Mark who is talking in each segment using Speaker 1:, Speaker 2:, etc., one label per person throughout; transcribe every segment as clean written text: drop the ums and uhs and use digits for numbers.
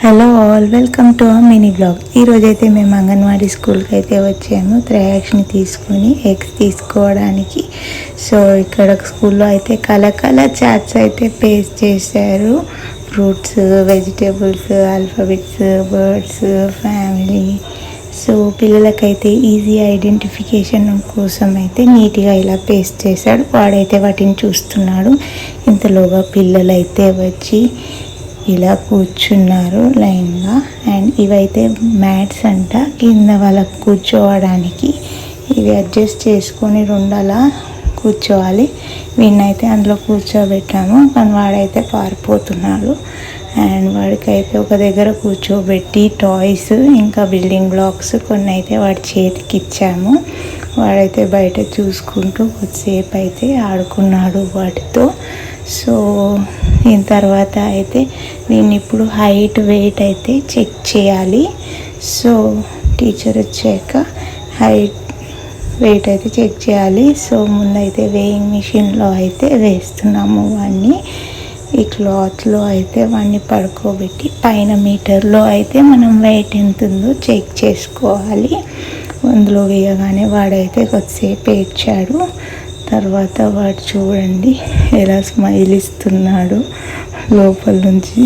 Speaker 1: Hello all, welcome to ఆ mini blog. ఈరోజైతే మేము అంగన్వాడీ స్కూల్కి అయితే వచ్చాము త్రయాక్స్ని తీసుకొని ఎగ్స్ తీసుకోవడానికి. సో ఇక్కడ స్కూల్లో అయితే కలర్ చార్ట్స్ అయితే పేస్ట్ చేశారు. Fruits, vegetables, alphabets, birds, family. So పిల్లలకైతే ఈజీ ఐడెంటిఫికేషన్ కోసం అయితే నీట్గా ఇలా పేస్ట్ చేశాడు. వాడైతే వాటిని చూస్తున్నాడు. ఇంతలోగా పిల్లలైతే వచ్చి ఇలా కూర్చున్నారు లైన్గా. అండ్ ఇవైతే మ్యాట్స్ అంట, కింద వాళ్ళకి కూర్చోవడానికి. ఇవి అడ్జస్ట్ చేసుకొని రెండలా కూర్చోవాలి. వీడినైతే అందులో కూర్చోబెట్టాము, కానీ వాడైతే పారిపోతున్నాడు. అండ్ వాడికైతే ఒక దగ్గర కూర్చోబెట్టి టాయ్స్ ఇంకా బిల్డింగ్ బ్లాక్స్ కొన్ని అయితే వాడి చేతికి ఇచ్చాము. వాడైతే బయట చూసుకుంటూ కొద్దిసేపు అయితే ఆడుకున్నాడు వాటితో. సో దీని తర్వాత అయితే దీన్ని ఇప్పుడు హైట్ వెయిట్ అయితే చెక్ చేయాలి. సో టీచర్ వచ్చాక హైట్ వెయిట్ అయితే చెక్ చేయాలి. సో ముందైతే వేయింగ్ మిషన్లో అయితే వేస్తున్నాము వాడిని. ఈ క్లాత్లో అయితే వాడిని పడుకోబెట్టి పైన మీటర్లో అయితే మనం వెయిట్ ఎంత ఉందో చెక్ చేసుకోవాలి. అందులో వేయగానే వాడైతే కొద్దిసేపు ఏడ్చాడు. తర్వాత వాడు చూడండి ఎలా స్మైల్ ఇస్తున్నాడు, లోపల నుంచి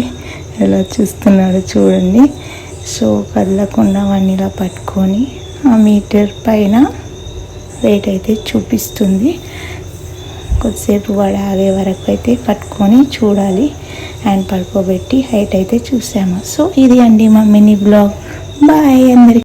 Speaker 1: ఎలా చూస్తున్నాడు చూడండి. సో కదలకుండా వాడిని ఇలా పట్టుకొని ఆ మీటర్ పైన వెయిట్ అయితే చూపిస్తుంది. కొద్దిసేపు వాడు ఆగే వరకు అయితే పట్టుకొని చూడాలి. అండ్ పడుకోబెట్టి హైట్ అయితే చూసాము. సో ఇది అండి మా మినీ బ్లాగ్. బాయ్ అందరికి.